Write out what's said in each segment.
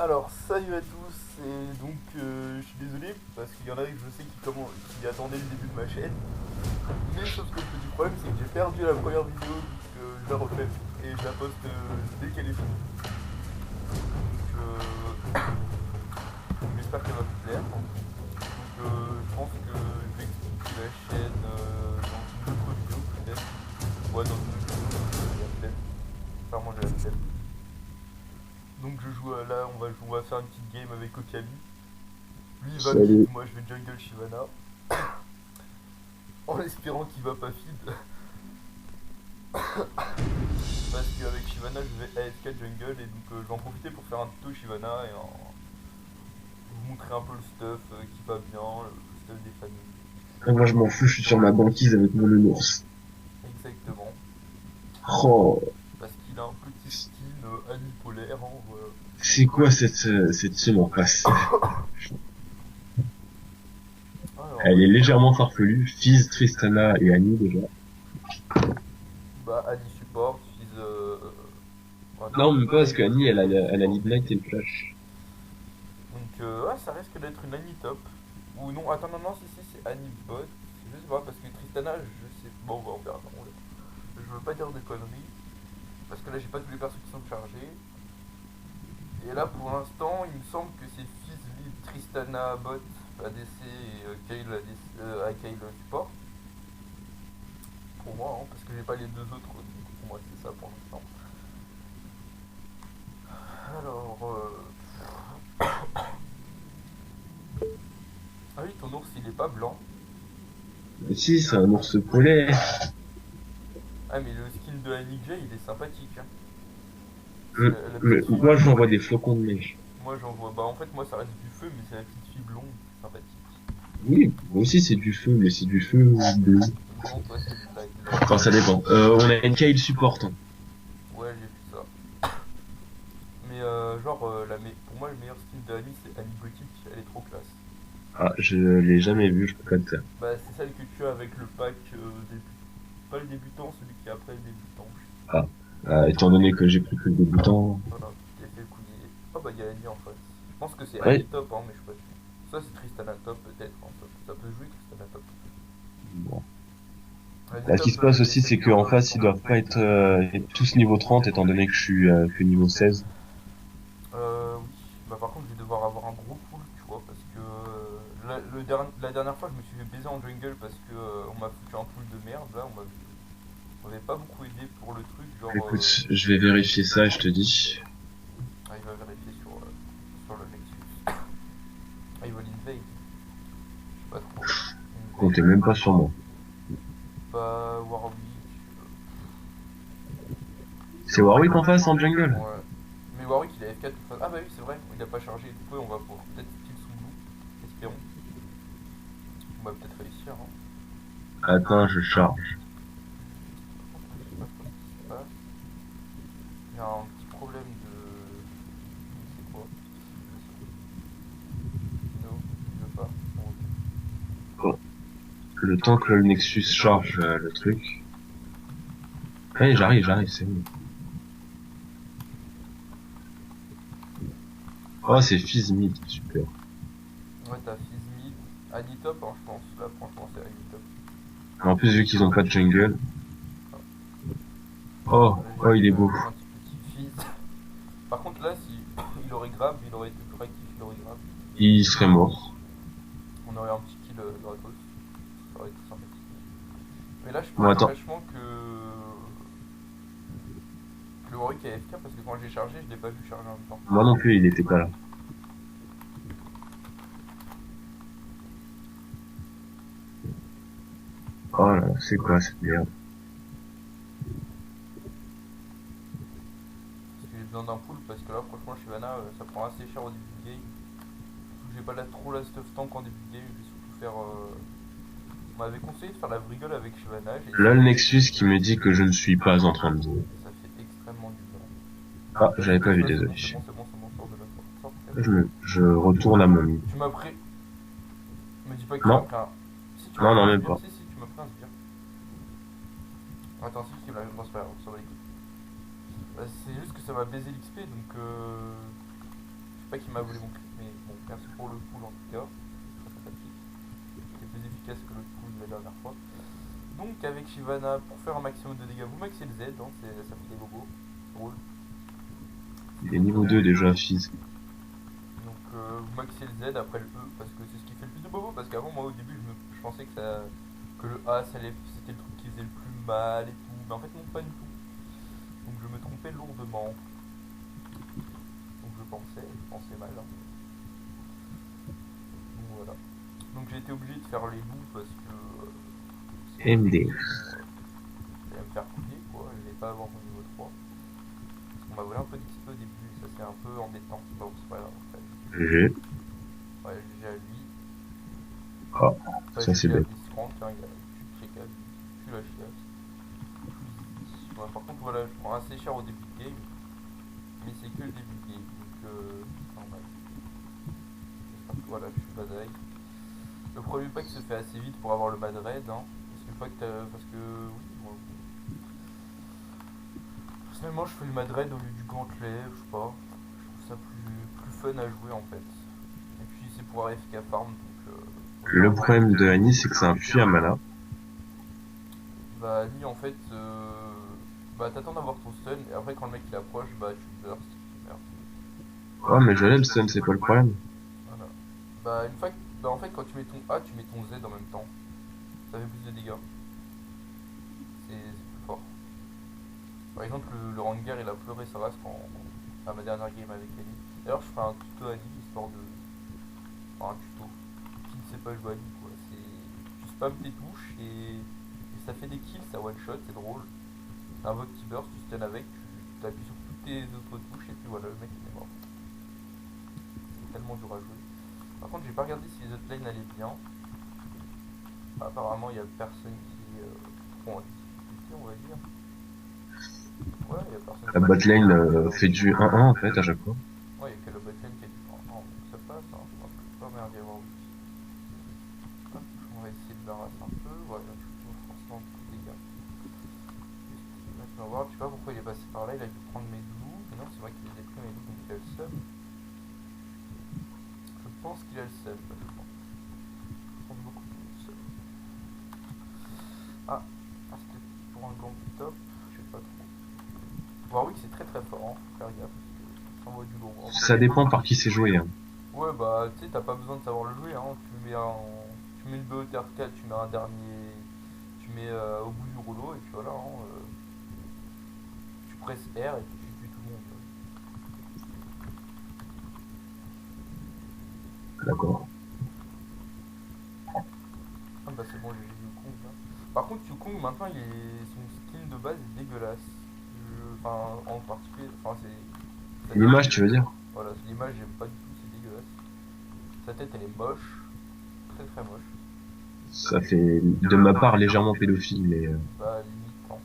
Alors, salut à tous, et donc je suis désolé parce qu'il y en a que je sais qui attendaient le début de ma chaîne, mais sauf que le petit problème c'est que j'ai perdu la première vidéo donc je la refais et je la poste dès qu'elle est finie. Donc j'espère qu'elle va vous plaire. Donc je pense que je vais expliquer la chaîne dans une autre vidéo peut-être. Ouais, dans une autre vidéo parce que j'ai la flemme. Clairement j'ai la flemme. Donc là, on va faire une petite game avec Okami. Lui il va mid, Salut. moi je vais jungle Shyvana. En espérant qu'il va pas feed. Parce qu'avec Shyvana je vais AFK jungle et donc je vais en profiter pour faire un tuto Shyvana et vous montrer un peu le stuff qui va bien, le stuff des familles. Ah, moi, je m'en fous, je suis sur ma banquise avec mon nounours. Exactement. Oh, Parce qu'il a un petit skin anipolaire, hein, voilà. c'est quoi cette team en face? Alors, Elle est légèrement farfelue. Fizz, Tristana et Annie, déjà. bah Annie support, Fizz... attends, Non, même pas, parce qu'Annie, elle a l'Ignite et le Flash. donc ouais, ça risque d'être une Annie top. Ou non, attends, non, non, si, c'est Annie bot. Je sais pas, parce que Tristana, je sais... Bon, on verra, je veux pas dire de conneries. Parce que là, j'ai pas tous les persos qui sont chargés. Et là, pour l'instant, il me semble que c'est Fizz, Mid, Tristana, Bot, ADC et Kayle, Kayle support. Pour moi, hein, parce que j'ai pas les deux autres. Donc pour moi, c'est ça pour l'instant. Alors, ah oui, ton ours, il est pas blanc. Mais si, c'est un ours polaire. Ah, mais le skin de Annie J, il est sympathique, hein. C'est la Mais petite fille moi, blonde. j'envoie des flocons de neige. Moi, j'en vois. Bah, en fait, moi, ça reste du feu, mais c'est la petite fille blonde, sympathique. Oui, moi aussi, c'est du feu, mais c'est du feu bleu. Non, toi, c'est de de la Enfin, neige. ça dépend. On a une Kale support, hein. Ouais, j'ai vu ça. Mais genre, pour moi, le meilleur skin de Annie, c'est Annie Gothic. Elle est trop classe. Ah, je l'ai jamais vu, je peux pas te dire. Bah, c'est celle que tu as avec le pack pas le débutant, celui qui est après le débutant. Ah, étant donné que j'ai pris que le débutant. Voilà, tu t'es fait couiller. Oh bah, il y a Annie en face. Je pense que c'est Annie Ouais. top, hein, mais je suis pas sûr. Ça, c'est Tristana top, peut-être. Hein, ça peut jouer Tristana top. Bon. Vas-y, Là, ce qui top, se passe aussi, c'est essaye de qu'en run. face, ils doivent pas être tous niveau 30, étant donné que je suis que niveau 16. Oui. Bah, par contre, je vais devoir avoir un gros pull, tu vois, parce que la dernière fois, je me suis fait baiser en jungle parce que on m'a foutu un pull de merde. Là, on m'avait pas beaucoup aidé pour le truc, genre. Écoute, je vais vérifier ça et je te dis. Ah, il va vérifier sur le Nexus. Ah, il va l'invade. Je sais pas trop. Invade. Comptez même pas sur moi. Pas Warwick. C'est Warwick en face en jungle? Ouais. Mais Warwick il a F4 toute façon. Ah bah oui, c'est vrai, il a pas chargé. Du coup, on va pouvoir peut-être kill son blue. Espérons. On va peut-être réussir. Hein. Attends, je charge. Par contre, je sais pas trop ce qui se passe. Il y a un petit problème de. C'est quoi? No, il veut pas. Bon, ok. Bon. Le temps que le Nexus charge le truc. Allez, j'arrive, c'est bon. Oh, c'est Fizz mid, super. Ouais, t'as Fizz mid. Annie top, hein, je pense. Là, franchement, c'est Annie top. En plus, vu qu'ils ont pas de jungle. Ah. Oh, Là, oh, il est beau. j'ai vu un petit Fizz. Par contre, là, si il aurait grave, il aurait été plus réactif, il aurait grave. Il serait mort. On aurait un petit kill gratos. Ça aurait été sympathique. Mais là, je Bon, pense attends. vachement que le Warwick est AFK parce que quand j'ai chargé, je l'ai pas vu charger en même temps. Moi non plus, il était pas là. Oh là, c'est quoi cette merde? Parce que j'ai besoin d'un pull parce que là, franchement, Shyvana, ça prend assez cher au début de game. Surtout que j'ai pas trop la stuff tank en début de game, je vais surtout faire. On m'avait conseillé de faire la vrigole avec Shyvana, j'ai Là, le essayé Nexus qui me dit que je ne suis pas en train de jouer. et ça fait extrêmement du bien. Ah, Vas-y, j'avais pas vu, casse-toi, c'est désolé. bon, sors de là, sors, Je retourne à mon lit. Tu m'as pris. Me dis pas que tu m'as Non, pris un. Si, tu m'as non, pris non, un même sbire, pas. si, tu m'as pris un sbire. Attends, si, tu l'as. Bon, c'est pas grave, ça va les couilles. Bah, c'est juste que ça va baiser l'XP donc. pas qu'il m'a volé mon clip, mais bon, merci pour le pool en tout cas. Très sympathique. C'était plus efficace que le pool de la dernière fois. Donc avec Shyvana, pour faire un maximum de dégâts, vous maxez le Z, hein, ça fait des bobos. Drôle. Il est niveau 2 déjà, Fizz. Donc vous maxez le Z après le E, parce que c'est ce qui fait le plus de bobos. Parce qu'avant, moi au début, je pensais que le A c'était le truc qui faisait le plus mal et tout. Mais en fait, non, pas du tout. Donc je me trompais lourdement. Donc je pensais mal, hein. Donc voilà. Donc j'ai été obligé de faire les loups parce que sinon MD. j'allais me faire couiller quoi, je vais pas avoir mon niveau 3. Parce qu'on m'a volé un peu d'XP au début et ça c'est un peu embêtant. Bon, c'est pas grave en fait. GG. Ouais, GG à lui. Ah, Pas ça c'est GG à bête. Blitzcrank, hein, il a tu check tu la chiasse. Ouais, par contre voilà, je prends assez cher au début de game. Mais c'est que le début de game, donc c'est normal. J'espère que voilà, je suis badaï. Le premier pack se fait assez vite pour avoir le Mad Red, hein. Parce qu'une fois que t'as. Parce que. Oui, moi, personnellement, je fais le Mad Red au lieu du gantelet, je sais pas. Je trouve ça plus fun à jouer en fait. Et puis c'est pour AFK farm, donc autant Le avoir. problème de Annie, c'est que c'est un puits à mana. Bah, lui en fait. Bah, t'attends d'avoir ton stun, et après quand le mec il approche, bah tu burst. Merde. Ouais, mais je l'ai le stun, c'est pas le problème. Voilà. Bah, une fois que. Bah, en fait, quand tu mets ton A, tu mets ton Z en même temps. Ça fait plus de dégâts. C'est plus fort. Par exemple, le Ranger il a pleuré sa race à ma dernière game avec Annie. D'ailleurs, je ferai un tuto Annie histoire de. Enfin, un tuto. Qui ne sait pas jouer Annie quoi. Tu spams tes touches et ça fait des kills, ça one shot, c'est drôle. Un vote qui burst, tu stun avec, tu appuies sur toutes tes autres touches et puis voilà, le mec il est mort. C'est tellement dur à jouer. Par contre, j'ai pas regardé si les autres lanes allaient bien. Bah, apparemment, il y a personne qui est trop en difficulté, on va dire. Ouais, il y a personne La qui est botlane trop. fait du 1-1 en fait à chaque fois. Ouais, il y a que le botlane qui a du temps. Non, donc ça passe, hein. Je pense que je peux pas merder avoir wiki. Hop, on va essayer de barrasser un peu. Voilà, je suis forcément beaucoup de dégâts. Maintenant, voir, je sais pas pourquoi il est passé par là, il a dû prendre mes loups. Mais non, c'est moi qui les ai pris mes loups, donc il a le seum. Je pense qu'il a le seum, je pense. Je pense beaucoup plus le seum. Ah, c'était pour un gang top, je sais pas trop. Warwick c'est très très fort, hein. Faut faire gaffe, parce que ça envoie du lourd, hein. Ça dépend par qui c'est joué, hein. Ouais, bah, tu sais, t'as pas besoin de savoir le jouer, hein. Tu mets le BOTR4, tu mets un dernier. Tu mets au bout du rouleau, et puis voilà, hein, tu presses R et puis tu tues tout le monde. D'accord. Ah, bah, c'est bon, j'ai Yukong là. Par contre, Yukong maintenant, son skin de base est dégueulasse. Enfin, en particulier, enfin, c'est. L'image, tu veux dire? Voilà, l'image, j'aime pas du tout, c'est dégueulasse. Sa tête, elle est moche, très très moche. Ça fait de ma part légèrement pédophile, mais Bah, limite, hein.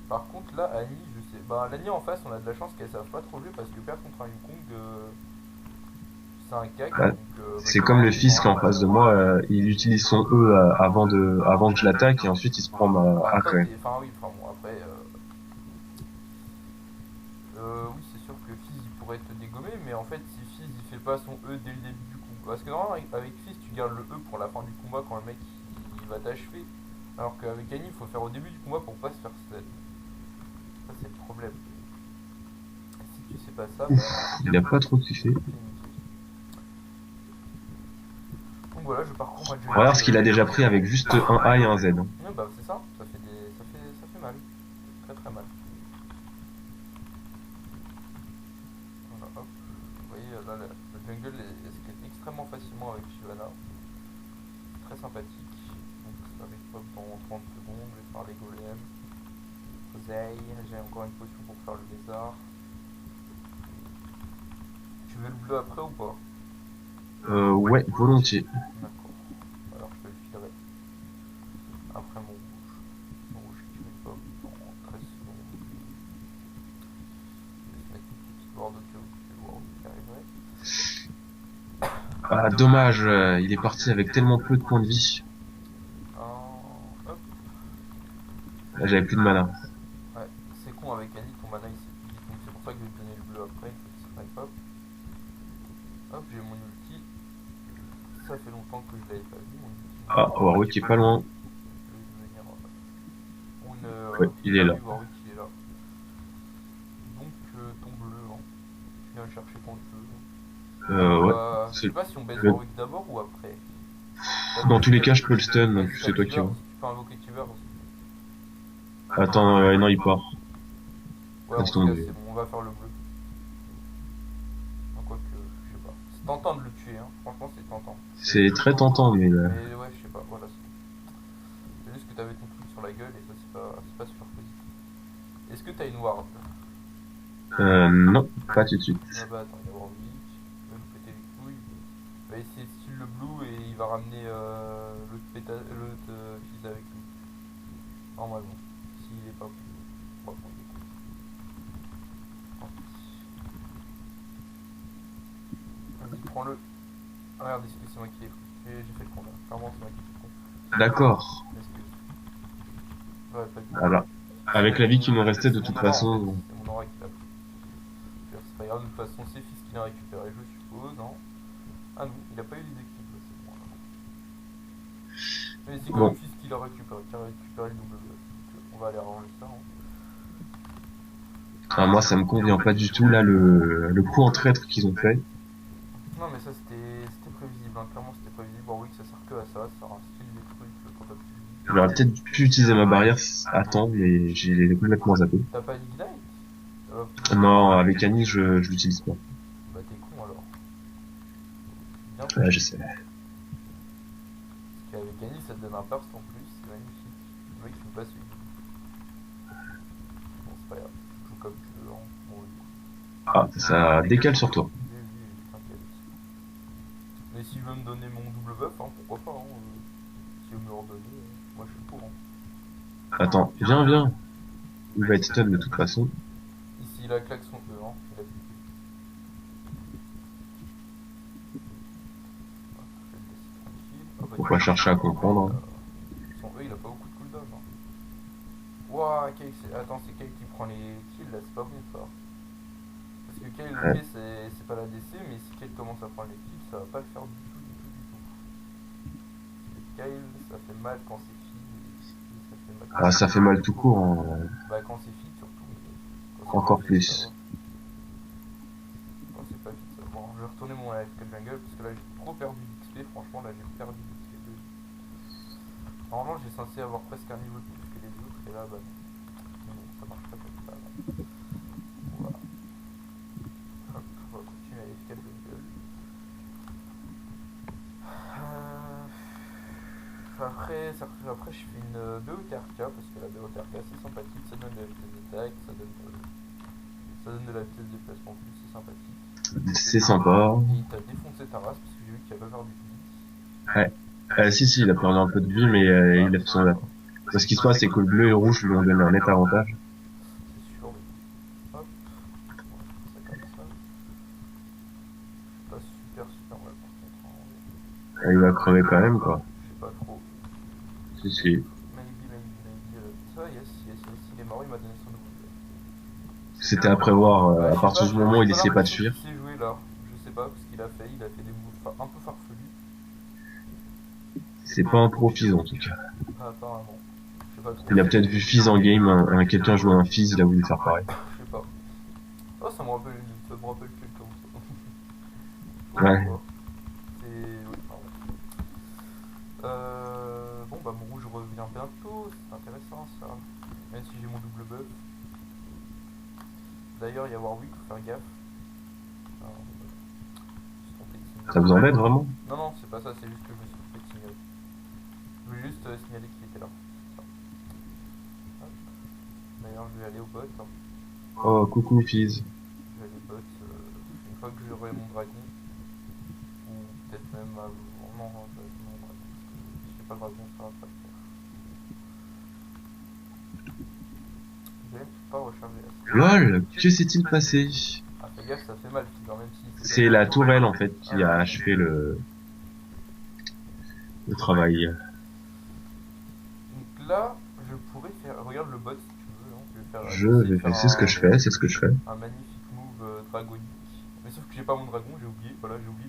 Par contre, là, Annie, je sais. Bah, l'Annie en face, on a de la chance qu'elle savent pas trop jouer parce que perdre contre un Yukong, c'est un cac. bah, Donc, bah, c'est comme le fils qui est en face de moi, il utilise son E avant que je l'attaque et ensuite il se prend ma bah, A ça, quand même. c'est. Enfin, oui, enfin, bon, après. Oui, c'est sûr que Fizz il pourrait te dégommer, mais en fait, si Fizz il fait pas son E dès le début du coup. Parce que normalement, avec Fizz, tu gardes le E pour la fin du combat quand le mec il va t'achever. Alors qu'avec Annie, il faut faire au début du combat pour pas se faire stun. Ça, c'est le problème. Si tu sais pas ça, bah, Il a pas trop kiffé. c'est inutile. Donc voilà, je parcours ma On va voir ce qu'il a jungle. déjà pris avec juste un A et un Z, hein. Ouais, bah, c'est ça, ça fait mal. Très très mal. Voilà, hop. Vous voyez, là, le jungle escalade extrêmement facilement avec Shyvana. Très sympathique. Donc ça avec pop dans 30 secondes, je vais faire les golems. Oseille, j'ai encore une potion pour faire le lézard. Tu veux le bleu après ou pas? Ouais, volontiers. D'accord. Alors je te le filerai après mon rouge. Mon rouge qui met pop dans 13 secondes. Je vais se mettre une petite histoire de cas où tu fais voir où il arriverait. Ah, dommage, il est parti avec tellement peu de points de vie. Hop. Là, j'avais plus de mana. Ouais, c'est con avec Annie, ton mana il s'est dit, donc c'est pour ça que je vais te donner le bleu après, il faut qu'il se snipe up. Hop, j'ai mon ulti. Ça fait longtemps que je l'avais pas vu, mon ulti. Ah, Warwick est pas loin. Je vais venir. Ouais, il est Ah là. oui, Warwick il est là. Donc ton bleu, hein. Tu viens le chercher quand tu veux. Ouais. Je sais pas si on baisse Le- Warwick d'abord ou après. Dans tous les cas, je peux le stun, donc Vas-y, t'as c'est toi qui Tiver, vois. si tu peux invoquer Tiver. Attends, non, il part. Ouais, en Laisse tout cas, tomber. c'est bon, on va faire le bleu. Quoique, je sais pas. C'est tentant de le tuer, hein. Franchement, c'est tentant. C'est très tentant, mais Mais ouais, je sais pas, voilà. C'est juste que t'avais ton truc sur la gueule et ça, c'est pas super positif. Est-ce que t'as une ward? non, pas tout de suite. Ah bah attends, il y a Warwick. Il va nous péter les couilles. Il va essayer de steal le blue et il va ramener l'autre fils avec lui. Normalement. S'il est pas plus. On va prendre des coups. Tant pis. Vas-y, prends-le. Ah, regarde, excuse, c'est moi qui l'ai pris. J'ai fait le con là. Clairement, c'est moi qui ai fait le con. D'accord. Excuse. J'aurais pas dû. Alors, avec la vie qui nous restait, de C'est toute mon aura en fait. façon, C'est mon aura qui l'a pris. C'est pas grave, de toute façon, c'est fils qui l'a récupéré, je suppose, non? Ah non, il a pas eu les équipes, là, c'est bon. Mais c'est quand même bon. fils qui l'a récupéré, qui a récupéré le double. Donc, on va aller arranger ça. Hein. Ah, moi, ça me convient pas du tout, là, le coup en traître qu'ils ont fait. Non, mais ça c'était prévisible, hein. Clairement c'était prévisible. Bon, oui, que ça sert que à ça, ça instille des trucs quand t'as plus de vie. J'aurais peut-être pu utiliser ma barrière à temps, mais j'ai complètement zappé. T'as pas d'ignite? Non, avec Annie, je l'utilise pas. Bah t'es con alors. Bien Ouais, fait. je sais. Parce qu'avec Annie ça te donne un burst en plus, c'est magnifique. Le mec il me passe une. Bon, c'est pas grave, tu joues comme tu veux. Hein. Bon, oui. Ah, ça décale sur toi. T'inquiète. Mais s'il veut me donner mon double buff, hein, pourquoi pas. Hein, s'il veut me le redonner, moi je suis pour. Hein. Attends, viens. Il va être stun de toute façon. Ici il a claque son E, hein. Il a plus. Faut pas chercher à comprendre. Son E il a pas beaucoup de cooldown. Hein. Ouah, attends, c'est Kale qui prend les kills là, c'est pas bon ça. Parce que Kale, Ouais. ok, c'est pas la DC, mais si Kale commence à prendre les kills, ça va pas le faire du tout, du tout, du tout. Parce que Kale, ça fait mal quand c'est fille, et ça fait mal quand Ah, ça fait mal tout court. Hein. Bah, quand c'est fille surtout. Mais quand Encore c'est pas fille, ça plus. va. Quand c'est pas fille, ça va. Bon, je vais retourner mon AFK jungle parce que là j'ai trop perdu d'XP, franchement, là j'ai perdu d'XP. Normalement, j'ai censé avoir presque un niveau de plus que les autres, et là, bah non. Mais bon, ça marche pas comme ça. Là. Voilà. Hop, on va continuer à AFK jungle. Après, je fais une BOTRK parce que la BOTRK c'est sympathique, ça donne de la vitesse d'attaque, ça donne de la vitesse de déplacement en plus, c'est sympathique. C'est sympa. Et il t'a défoncé ta race parce que j'ai vu qu'il a pas perdu de vie. Ouais. Si, il a perdu un peu de vie, mais il a fait son affaire. Ce qui se passe, c'est que le bleu et le rouge lui ont donné un net avantage. C'est sûr, oui. Hop, on va faire ça comme ça. C'est pas super mal par contre. Hein. Il va crever quand même, quoi. Je sais pas trop. Si. Maybe. Ça, yes, il est mort, il m'a donné son nouveau jeu. C'était à prévoir, Bah, à je sais partir pas, du moment où il j'ai essayait pas de l'impression fuir. qu'il s'est joué là. Je sais pas ce qu'il a fait, il a fait des moves un peu farfelus. C'est pas un pro Fizz en tout cas. Ah, apparemment. Je sais pas trop. Il a peut-être vu Fizz en game, quelqu'un jouer un Fizz, il a voulu faire pareil. Je sais pas. Oh, ça me rappelle quelqu'un. Ouais. Oui, pardon. Bon, bah, mon rouge revient bientôt. C'est intéressant ça. Même si j'ai mon double buff. D'ailleurs, il y a Warwick, faut faire gaffe. Alors, je me suis trompé de signaler. Ça vous embête vraiment? Non, c'est pas ça, c'est juste que je me suis trompé de signaler. Je voulais juste signaler qu'il était là. Ça. Hop. D'ailleurs, je vais aller au bot. Hein. Oh, coucou Fizz. Je vais aller au bot une fois que j'aurai mon dragon. Ou peut-être même avant. Non, je vais aller mon dragon. Parce que si j'ai pas le dragon, ça va pas le faire. Je vais pas recharger la LOL, que s'est-il passé? Ah, fais gaffe, ça fait mal, Fizz, même si C'est la tourelle en fait qui a achevé le travail. Donc là, je pourrais faire. Regarde le bot si tu veux. Hein. C'est ce que je fais. Un magnifique move dragonique. Mais sauf que j'ai pas mon dragon, j'ai oublié. Voilà, j'ai oublié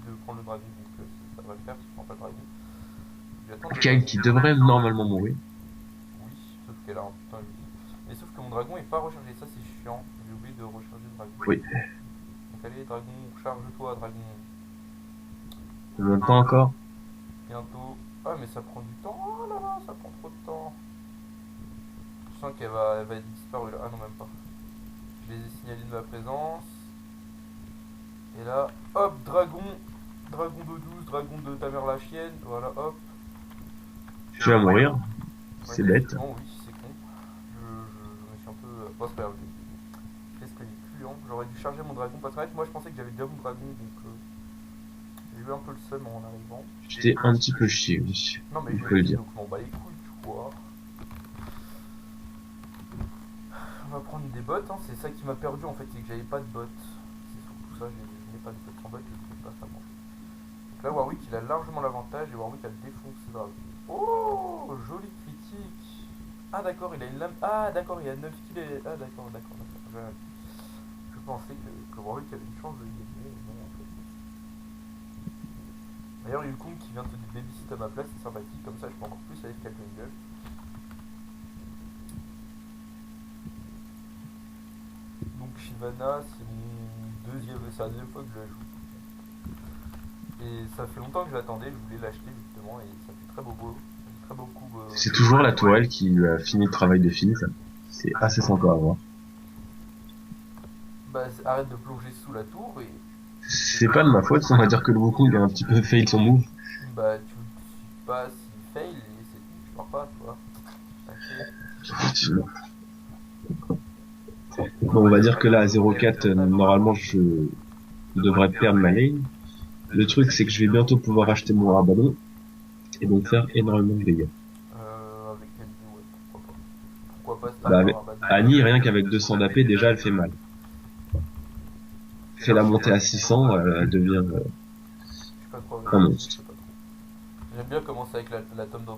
vais attendre le Kyle qui devrait normalement mourir. Oui, sauf qu'elle a un putain de vie. Mais sauf que mon dragon est pas rechargé, ça c'est chiant. J'ai oublié de recharger le dragon. Oui. Donc allez, dragon, charge-toi, dragon. Même pas encore. Bientôt. Ah, mais ça prend du temps. Oh là là, ça prend trop de temps. Je sens qu'elle va être disparue là. Ah non, même pas. Je les ai signalés de ma présence. Et là, hop, dragon. Dragon de 12, dragon de ta mère la chienne. Voilà, hop. Tu vas mourir. Ouais, C'est bête. bon, oui, c'est con. Je me suis un peu. Bon, c'est pas grave. Qu'est-ce que les culs, hein. J'aurais dû charger mon dragon. Parce que moi, je pensais que j'avais déjà mon dragon. Donc, j'ai eu un peu le seum en arrivant. J'étais un petit peu chié, oui. Non, mais On je peut le l'ai dit, dire. donc je m'en bats les couilles, tu vois. On va prendre des bottes, hein. C'est ça qui m'a perdu en fait, c'est que j'avais pas de bottes. C'est surtout ça, je n'ai pas de bottes. En bottes, je ne fais pas ça manger. Donc là, Warwick il a largement l'avantage et Warwick a défoncé dragon. Oh, joli critique. Ah, d'accord, il a une lame. Ah, d'accord, il a 9 kills. Ah, d'accord. Je pensais que Warwick avait une chance de gagner, mais non, en fait. D'ailleurs, Yukong qui vient te babysit à ma place, c'est sympathique, comme ça je peux encore plus aller quelqu'un une gueule. Donc Shyvana, c'est la deuxième fois que je la joue. Et ça fait longtemps que je l'attendais, je voulais l'acheter justement, et ça fait très beau, très beaucoup. C'est toujours la tourelle qui a fini le travail de fini, ça. C'est assez sympa à voir. Bah, arrête de plonger sous la tour et C'est pas de ma faute, on va dire que le Wukong a un petit peu fail son move. bah tu passes, il fail et c'est tout, tu pars pas, tu vois. T'inquiète. Effectivement. Bon, on va dire que là, à 0,4, normalement, je devrais perdre ma lane. Le truc, c'est que je vais bientôt pouvoir acheter mon Rabadon et donc faire énormément de dégâts. Avec Annie, ouais, pourquoi pas. Pourquoi pas Bah, starter Annie, rien qu'avec 200 d'AP, déjà, elle fait mal. Fait la montée à 600, elle devient Je sais pas trop avec un je monstre. sais pas trop. J'aime bien commencer avec la tome le truc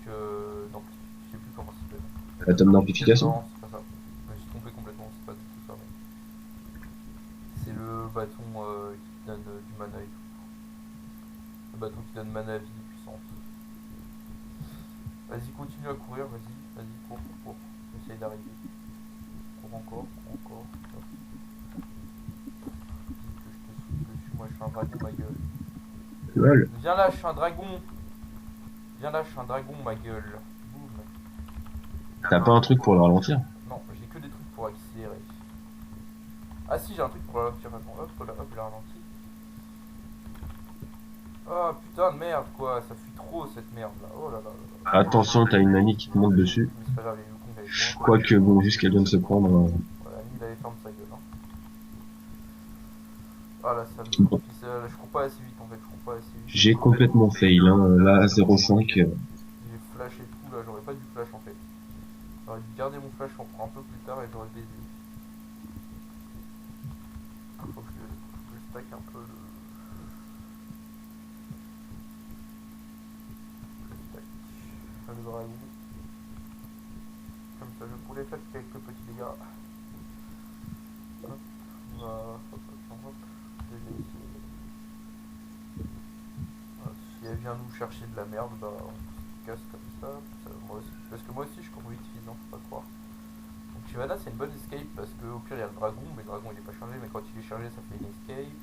je sais plus comment ça s'appelle. La tome d'amplification. Non, c'est pas ça. Je me suis trompé complètement, c'est pas du tout ça. Mais c'est le bâton qui donne du mana et tout. Le bâton qui donne mana, vie et puissance. Vas-y, continue à courir, vas-y, cours. Essaye d'arriver. Cours encore. Dis que je te saute dessus, moi je suis un dragon, ma gueule. Lol. Viens là, je suis un dragon. Ma gueule. Boum. T'as pas un truc pour le ralentir? Non, j'ai que des trucs pour accélérer. Ah si, j'ai un truc pour ralentir. Attends, hop, il a ralenti. Oh putain de merde quoi, ça fuit trop cette merde là. Oh là là là là. Attention, t'as une Annie qui te monte dessus. Mais c'est pas grave, il y a eu con avec moi. Quoique, bon, vu ce qu'elle vient de se prendre... Voilà, il avait fermé sa gueule. Hein. Ah là, ça me. Bon. Je cours pas assez vite en fait, je cours pas assez vite. J'ai complètement fail, hein. Là, à 0,5... J'ai flash et tout là, j'aurais pas dû flash en fait. J'aurais dû garder mon flash pour un peu plus tard et j'aurais baisé. Faut que je stack un peu le. Le dragon. Comme ça je pourrais faire quelques petits dégâts. Hop, hop. Déjà ici. Voilà, si elle vient nous chercher de la merde, bah on se casse comme ça. Moi aussi. Parce que moi aussi je cours vite vite, hein, faut pas croire. Donc Shyvana c'est une bonne escape parce que au pire il y a le dragon, mais le dragon il est pas chargé, mais quand il est chargé ça fait une escape.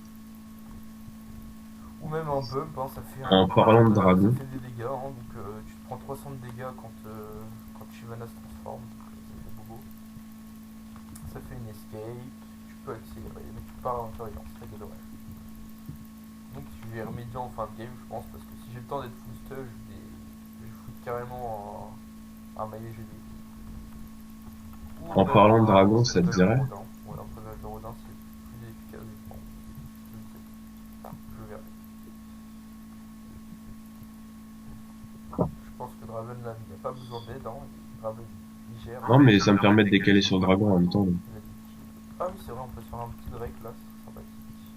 Ou même un bump, hein, ça fait En parlant de dragon... ça fait des dégâts, hein, donc tu te prends 300 de dégâts quand Shyvana se transforme, donc ça fait bobo. Ça fait une escape, tu peux accélérer, mais tu pars à l'intérieur, c'est très dommage. Donc je vais remédier en fin de game, je pense, parce que si j'ai le temps d'être full stuff, je vais foutre carrément un maillet GD. En parlant de dragon, ça te dirait? Ouais, un breuvage de Rodin, c'est plus efficace, je pense. Je ne sais pas. Je verrai. Je pense que Draven là, il n'a pas besoin d'aide, hein. Draven il gère. Non, mais ça me permet de décaler sur le dragon en même temps. Donc. Ah oui, c'est vrai, on peut se faire un petit Drake là, c'est sympathique.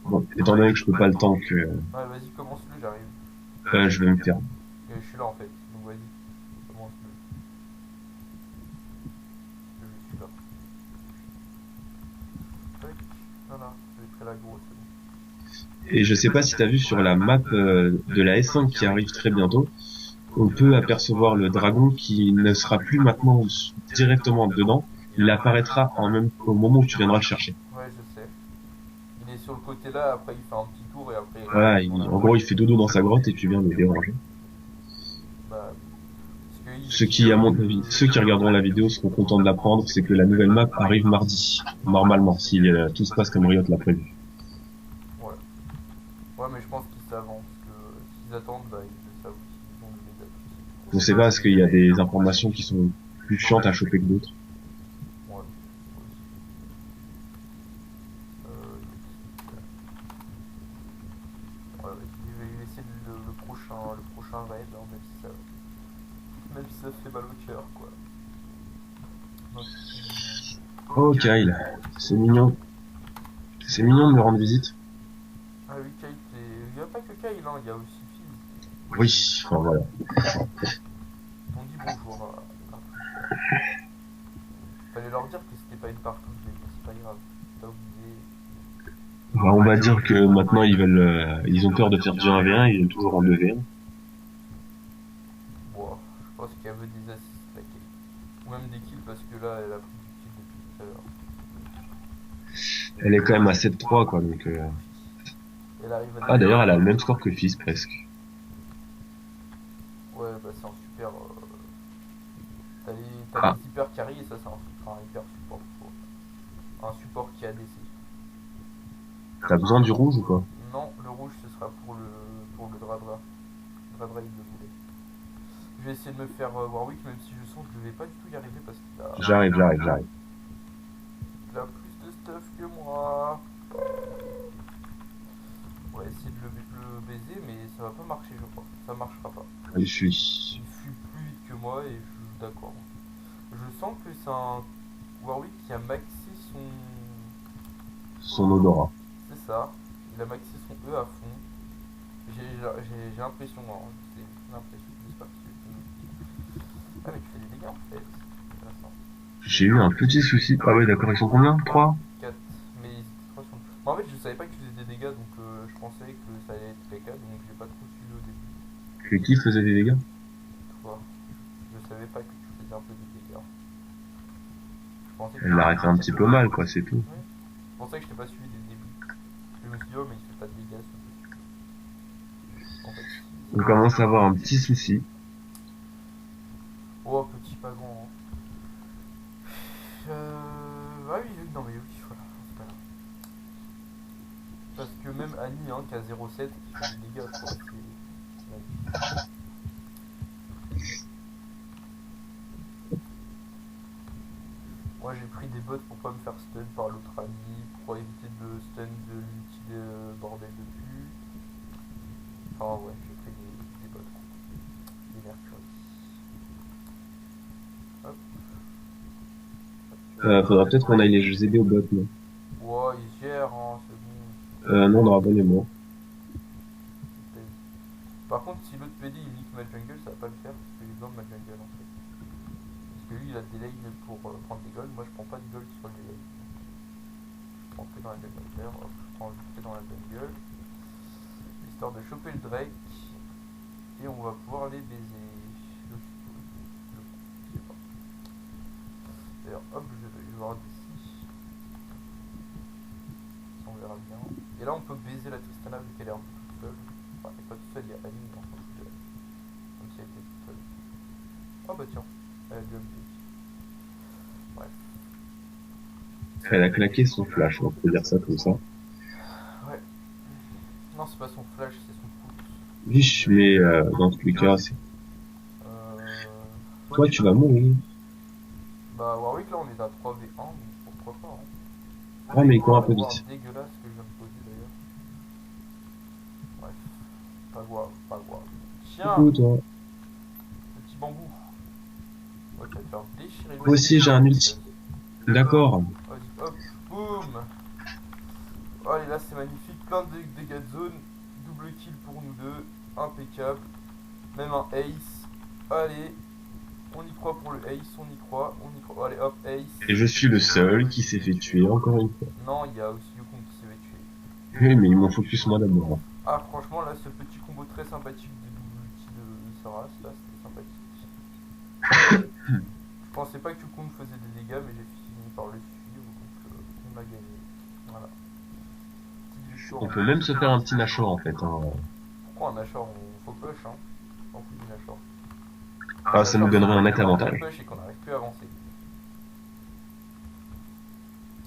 Bon, étant donné que je peux pas le tank, Ouais, vas-y, commence-le, j'arrive. je vais me faire. Je suis là en fait, donc vas-y, commence-le. Je suis là. Tac, voilà, j'ai pris la grosse, c'est bon. Et je sais pas si t'as vu sur la map de la S5 qui arrive très bientôt, on peut apercevoir le dragon qui ne sera plus maintenant directement dedans. Il apparaîtra au moment où tu viendras le chercher. Ouais, je sais. Il est sur le côté là, après il fait un petit tour et après il Voilà, revient sur la en route. gros, il fait dodo dans sa grotte et tu viens le déranger. Bah, parce que Ceux ici, qui, à mon avis, ceux qui regarderont la vidéo seront contents de l'apprendre, c'est que la nouvelle map arrive mardi, normalement, si tout se passe comme Riot l'a prévu. ouais. Ouais, mais je pense qu'ils savent, hein, parce que s'ils attendent, bah ils le savent aussi. Ils ont les dates Je aussi. sais pas, est-ce qu'il y a des informations qui sont plus chiantes à choper que d'autres? Ouais, aussi. Ouais, ouais, je vais essayer le prochain raid, hein, même si ça fait mal au cœur, quoi. Donc, Oh, Kyle, c'est mignon. C'est mignon de me rendre visite. ah oui, Kyle, il n'y a pas que Kyle, hein, il y a aussi Phil. Oui, enfin voilà. On dit bonjour à Twitter. Fallait leur dire que c'était pas une partouze, mais bon, c'est pas grave. T'as oublié. Bah, on va dire que maintenant ils ont peur de faire du 1v1, ils viennent toujours en 2v1. Bon, je pense qu'elle veut des assists, la Kyle. Ou même des kills, parce que là, elle a pris du kill depuis tout à l'heure. Elle est quand même à 7-3 quoi, donc Elle arrive à ah des... d'ailleurs elle a le même score que Fizz presque. Ouais, bah c'est un super... t'as Ah, les hyper carry et ça c'est un hyper support. Un support qui a DC. t'as besoin du rouge ou quoi? Non, le rouge ce sera pour le Dradra. Dradra il le voulait. Je vais essayer de me faire Warwick même si je sens que je vais pas du tout y arriver parce J'arrive. il a plus de stuff que moi. On va essayer de le baiser mais ça va pas marcher je crois. Ça marchera pas. Allez, je suis. Il fuit plus vite que moi et je suis d'accord. Je sens que c'est un Warwick qui a maxé son... Son odorat. C'est ça. Il a maxé son E à fond. J'ai l'impression, hein, c'est l'impression que j'espère que ah mais tu fais des dégâts en fait. C'est intéressant. J'ai eu un petit souci. Ah ouais d'accord, ils sont combien? 3? 4. Mais c'était 3 sur le... Mais en fait je savais pas que tu faisais des dégâts donc je pensais que ça allait être les 4 donc j'ai pas trop suivi au début. Que qui faisait des dégâts? Toi. Je savais pas que tu faisais un peu des dégâts. Je pensais que Elle l'a arrêté un petit peu mal quoi, c'est tout. Ouais. Je pensais que je t'ai pas suivi dès le début. Je me suis dit oh mais il fait pas de dégâts ce truc. En fait si. On commence à avoir un petit souci. Oh petit pas grand. Hein. Ah oui, non mais oui, voilà, c'est pas grave. Parce que même Annie, hein, qui a 0,7, qui fait des dégâts, quoi, c'est... Moi j'ai pris des bots pour pas me faire stun par l'autre ami, pour éviter de stun de l'ulti de bordel de cul. Enfin ouais, j'ai pris des bots, quoi. Des Mercury. Hop. Faudra peut-être qu'on aille les aider au bot, non? Ouais, il gère, hein, c'est bon. Non, Dragon et moi. Par contre, si l'autre PD il nique ma jungle, ça va pas le faire parce que j'ai besoin de ma jungle en fait. Parce que lui il a des delay pour prendre des golds, moi je prends pas de gold sur le delay. Je prends que dans la jungle terre, hop, je prends vite fait dans la jungle. Histoire de choper le Drake. Et on va pouvoir les baiser. Je suppose. Je sais pas. D'ailleurs, hop, je vais voir d'ici. On verra bien. Et là on peut baiser la Tristana vu qu'elle est un peu toute seule. Enfin, elle est pas toute seule, il y a Annie, mais on s'en fout d'elle. Comme si elle était toute seule. Oh bah tiens, elle a du MP. Bref. Elle a claqué son flash, on peut dire ça comme ça. Ouais. Non, c'est pas son flash, c'est son pouce. Viche, mais dans tous les cas, c'est... Euh... Toi, tu vas mourir. Bah Warwick là on est à 3v1, donc pourquoi pas. Hein. Ah, mais il court un peu Voir vite. dégueulasse que je viens de poser d'ailleurs. Bref. Pas grave, pas grave. Tiens, Coucou, toi. petit bambou. Ouais, tu vas te faire déchirer. Moi aussi, j'ai un ulti. D'accord. Vas-y, hop, boum. Allez, là c'est magnifique. Plein de dégâts de zone. Double kill pour nous deux. Impeccable. Même un ace. Allez. On y croit pour le ace, on y croit. Allez, hop, ace. Et je suis le seul qui s'est fait tuer encore une fois. Non, il y a aussi Yukon qui s'est fait tuer. Oui, mais ils m'ont focus moi d'abord. Ah, franchement, là, ce petit combo très sympathique de double ulti de ce race là, c'était sympathique. Je pensais pas que Yukon faisait des dégâts, mais j'ai fini par le suivre, donc on a gagné. Voilà. On peut même se faire un petit Nashor en fait. Hein. Pourquoi un Nashor? On faut push, hein. On fout du Nashor. Ah, ça nous donnerait un net avantage. Push et qu'on n'arrive plus à avancer.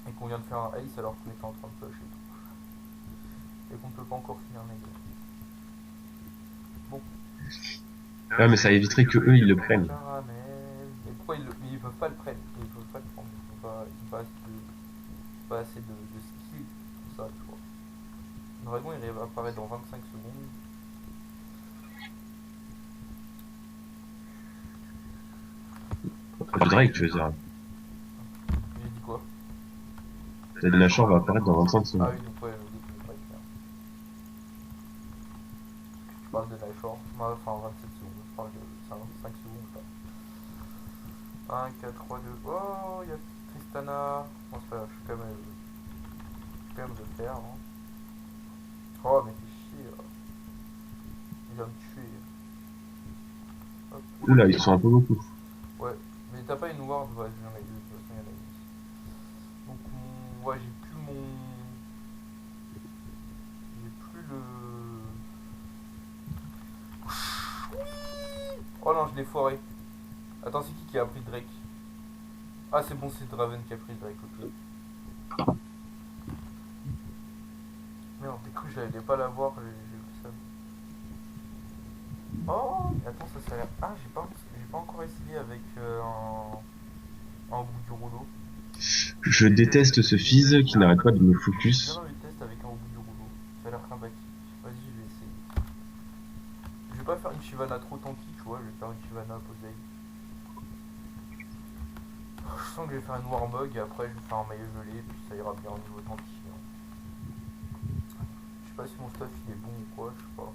Et qu'on vient de faire un ace alors qu'on était en train de push et tout. Et qu'on ne peut pas encore finir un ace. Bon. Ouais, mais ça éviterait que eux ils le prennent. Caramel. Mais pourquoi ils peuvent pas le prendre? Ils peuvent pas le prendre. Ils ont pas assez de skill pour ça, tu vois. Le dragon il apparaît dans 25 secondes. Le Drake, tu veux dire. J'ai dit quoi? Le Nashor va apparaître dans 25 Ah secondes. oui, donc ouais, le Drake. Je parle de Nashor. Enfin, 27 secondes. Je parle de 5 secondes là. 1, 4, 3, 2. Oh, il y a Tristana. Bon, c'est pas grave, je suis quand même le faire. Hein. Oh, mais fais chier. Là. Il vient me tuer. Hop. Oula, ils sont un peu beaucoup. Ouais, mais t'as pas une ward? Ouais, j'en ai eu. De toute façon, il y en a eu. Donc, ouais, j'ai plus mon. J'ai plus le. Oh non, je l'ai foiré. Attends, c'est qui a pris Drake? Ah, c'est bon, c'est Draven qui a pris Drake, ok. Merde, j'ai cru que j'allais pas l'avoir, j'ai vu ça. Oh, attends, ça a l'air. Ah, j'ai pas encore essayé avec un bout du rouleau. Je déteste ce Fizz qui n'arrête pas de me Viens focus. dans le test avec un bout du rouleau. Ça a l'air sympathique. Vas-y, je vais essayer. Je vais pas faire une Shyvana trop tanky, tu vois, je vais faire une Shyvana posée. Je sens que je vais faire une Warmog et après je vais faire un maillot gelé, puis ça ira bien au niveau tanky. Hein. Je sais pas si mon stuff il est bon ou quoi, je sais pas.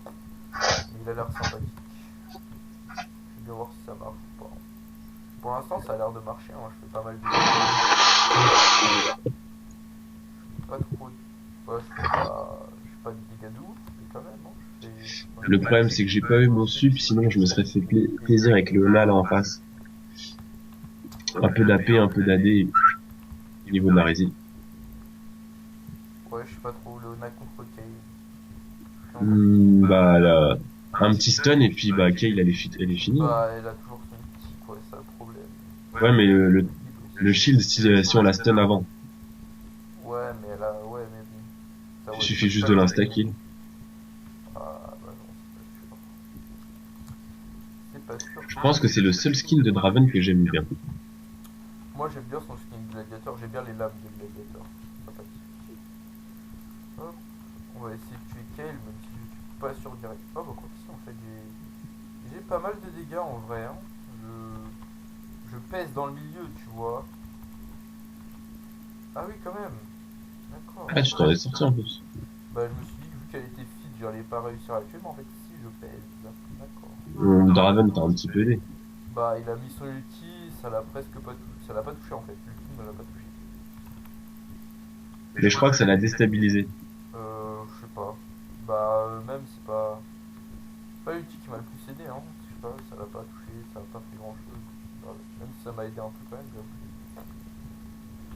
Mais il a l'air sympathique. Je vais bien voir si ça marche ou pas. Pour l'instant ça a l'air de marcher, hein. Je fais pas mal de dégâts. Pas trop. Ouais, je fais pas de dégâts de ouf, mais quand même, non. Le problème c'est que j'ai pas eu mon sup, sinon je me serais fait plaisir avec Léona là en face. Un peu d'AP, un peu d'AD niveau de la résine. Ouais, je sais pas trop, Leona contre Kale. Bah là, un petit stun et puis bah Kale elle est finie. Bah, elle a toujours son petit, quoi, c'est un problème. Ouais, mais le shield si on la stun avant. Ouais, mais elle a. Ouais, mais bon. Ça, Il ouais, suffit juste de l'insta-kill. Ah, bah non, c'est pas sûr. C'est pas sûr. Je pense que c'est le seul skin de Draven que j'aime bien. Moi j'aime bien son skin gladiateur, j'aime bien les lames de gladiateur. Hop, on va essayer de tuer Kale, même si je suis pas sûr direct. Oh bah quoi que si, en fait j'ai pas mal de dégâts en vrai. Hein. Je pèse dans le milieu, tu vois. Ah oui quand même. D'accord. Ah, tu t'en es sorti en plus. Bah je me suis dit que vu qu'elle était fit, j'allais pas réussir à la tuer, mais en fait si je pèse. D'accord. Draven t'a un petit peu aidé. Bah il a mis son ulti, ça l'a presque pas touché. Ça l'a pas touché en fait, l'ulti ne l'a pas touché. Mais je crois que ça l'a déstabilisé. Je sais pas. Bah même c'est pas l'ulti qui m'a le plus aidé, hein. Je sais pas, ça l'a pas touché, ça a pas fait grand chose. Bah, même si ça m'a aidé un peu quand même.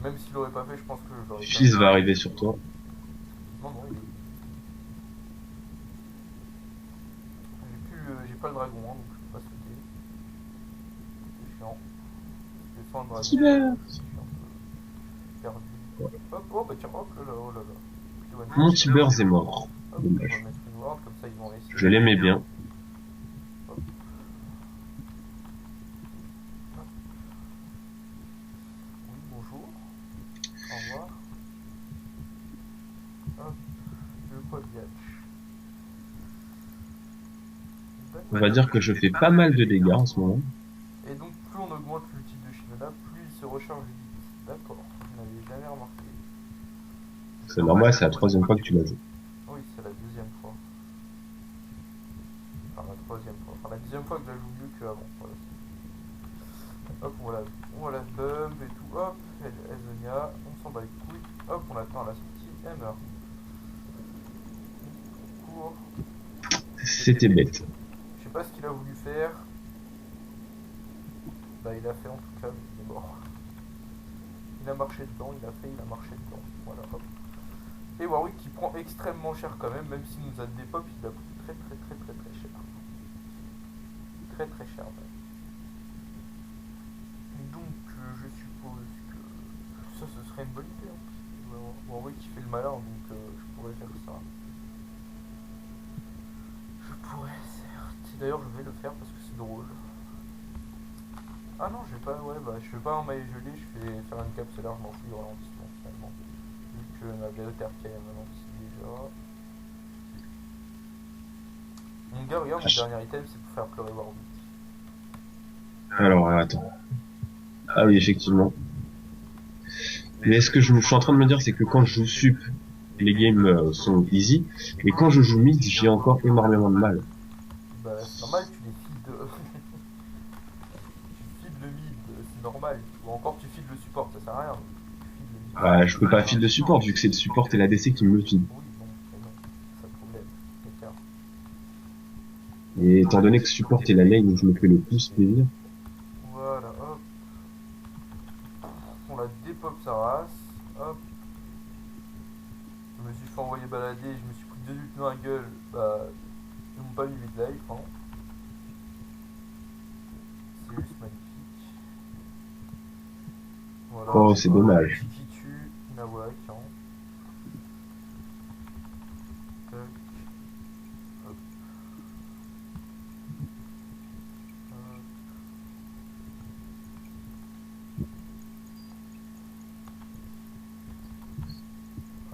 Même s'il l'aurait pas fait, je pense que je l'aurais Fizz va arriver sur toi. Non, non, j'ai pas le dragon, hein, donc je peux pas sauter. C'est chiant. Je défends le dragon. Cyber. C'est chiant. Perdu. Hop, oh bah tiens, hop là là, oh là là. Mon Tibers est mort. Hop, on va Dommage. mettre une ward, comme ça ils vont essayer. Je l'aimais bien. Hop. Hop. Oui, bonjour. Au revoir. Hop. Le Quaviatch. On va dire que je fais pas mal de dégâts en ce moment. Et donc plus on augmente l'ulti de Shyvana, plus il se recharge vite. D'accord, je n'avais jamais remarqué. C'est normal, c'est la troisième fois que tu l'as joué. Oui, c'est la deuxième fois. Enfin la troisième fois. Enfin la deuxième fois que je la joue mieux qu'avant. Voilà. Hop, on la bump et tout. Hop, Ezonia, on s'en bat les couilles. Hop, on l'attend à la sortie. Elle meurt. Cours. C'était bête. Je sais pas ce qu'il a voulu faire. Bah il a fait en tout cas, mais il est mort. Il a marché dedans, il a marché dedans. Voilà, hop. Et Warwick qui prend extrêmement cher quand même si nous a des pop, il a pris très cher. Très très cher même. Donc je suppose que ça ce serait une bonne idée. Hein. Warwick qui fait le malin, donc je pourrais faire ça. Je pourrais certes. D'ailleurs je vais le faire parce que c'est drôle. Ah non, je vais pas, ouais, bah je fais pas en maillet gelé, je vais faire une capsulaire, je m'en fous du ralentissement finalement. Vu que ma BOTRK ralentit déjà. Mon gars, regarde, mon dernier item c'est pour faire pleurer Warwick. Alors, attends. Ah oui, effectivement. Mais ce que je suis en train de me dire, c'est que quand je joue sup, les games sont easy, et quand je joue mid, j'ai encore énormément de mal. Bah c'est normal, tu les feeds. Tu feeds le mid, c'est normal. Ou encore tu feeds le support, ça sert à rien. Tu feeds le mid. Bah, je peux pas feed de support, vu que c'est le support et la DC qui me le feed. Oui, bon, mais non, c'est ça le problème. Quelqu'un. Et étant donné que support est la lane où je me fais le plus plaisir, Voilà, hop. On la dépop sa race. Hop. Je me suis fait envoyer balader, je me suis pris 2 buts dans la gueule. Bah, ils m'ont pas mis mid-life, hein. C'est juste magnifique. Voilà. oh, c'est dommage. Qui tue Nawak, hein. Tac. Hop.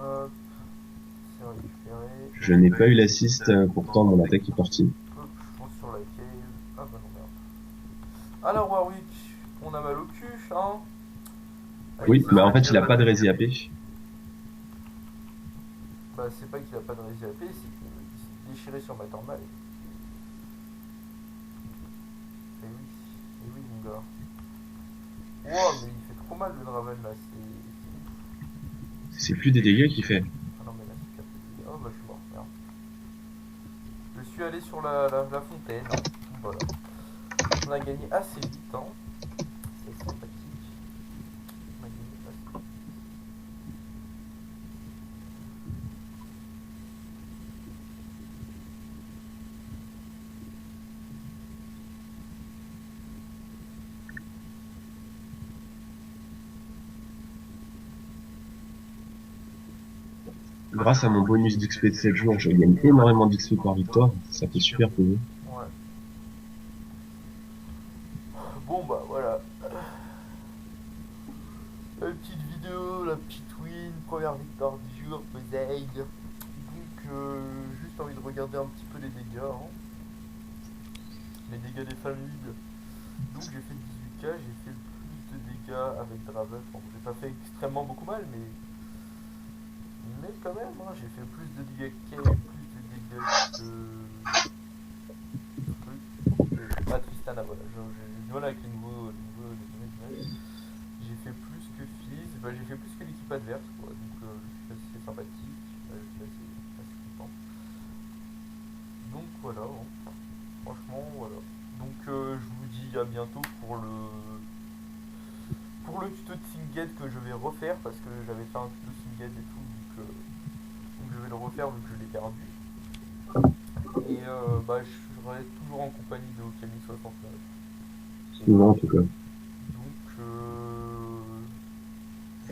Hop. Hop. C'est récupéré. Je n'ai pas eu l'assist, pourtant mon attaque est partie. Hop, je fonce sur la cave. Ah bah non, merde. Alors Warwick, on a mal au cul, hein. Oui, mais en fait, il a pas de rési AP. Bah c'est pas qu'il a pas de rési AP, c'est qu'il s'est déchiré sur ma normale. Et oui mon gars. Wow, mais il fait trop mal le Draven là, c'est... C'est plus des dégâts qu'il fait. Ah non mais là c'est capté. Oh bah je suis mort, merde. Je suis allé sur la fontaine, hein. Voilà. On a gagné assez vite, hein. C'est sympathique. On a gagné assez vite. Grâce à mon bonus d'XP de 7 jours, je gagne énormément d'XP par victoire. Ça fait super plaisir. Ouais. Bon bah voilà. La petite vidéo, la petite win, première victoire du jour, Poseid. Donc juste envie de regarder un petit peu les dégâts, hein. Les dégâts des familles. Donc j'ai fait 18k, j'ai fait plus de dégâts avec Draven. Bon, j'ai pas fait extrêmement beaucoup mal, mais quand même, hein, j'ai fait plus de dégâts que Kay, plus de dégâts que truc. Ah Tristana, voilà, j'ai du mal avec les nouveaux images. J'ai fait plus que Fizz, bah, j'ai fait plus que l'équipe adverse, quoi. Donc je suis assez sympathique, je suis assez content. Donc voilà, hein. Franchement voilà. Donc je vous dis à bientôt pour le tuto de Singed que je vais refaire parce que j'avais fait un tuto Singed et tout, donc je vais le refaire vu que je l'ai perdu. Et bah je serai toujours en compagnie de Okami69. Non, en tout cas. Donc je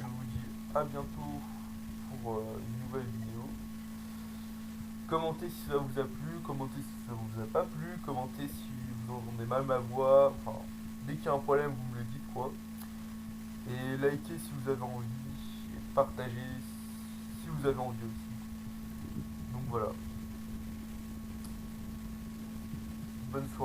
vous dis à bientôt pour une nouvelle vidéo. Commentez si ça vous a plu, commentez si ça vous a pas plu, commentez si vous entendez mal ma voix, enfin dès qu'il y a un problème vous me le dites quoi. Et likez si vous avez envie, et partagez si vous avez envie aussi. Donc voilà. Bonne soirée.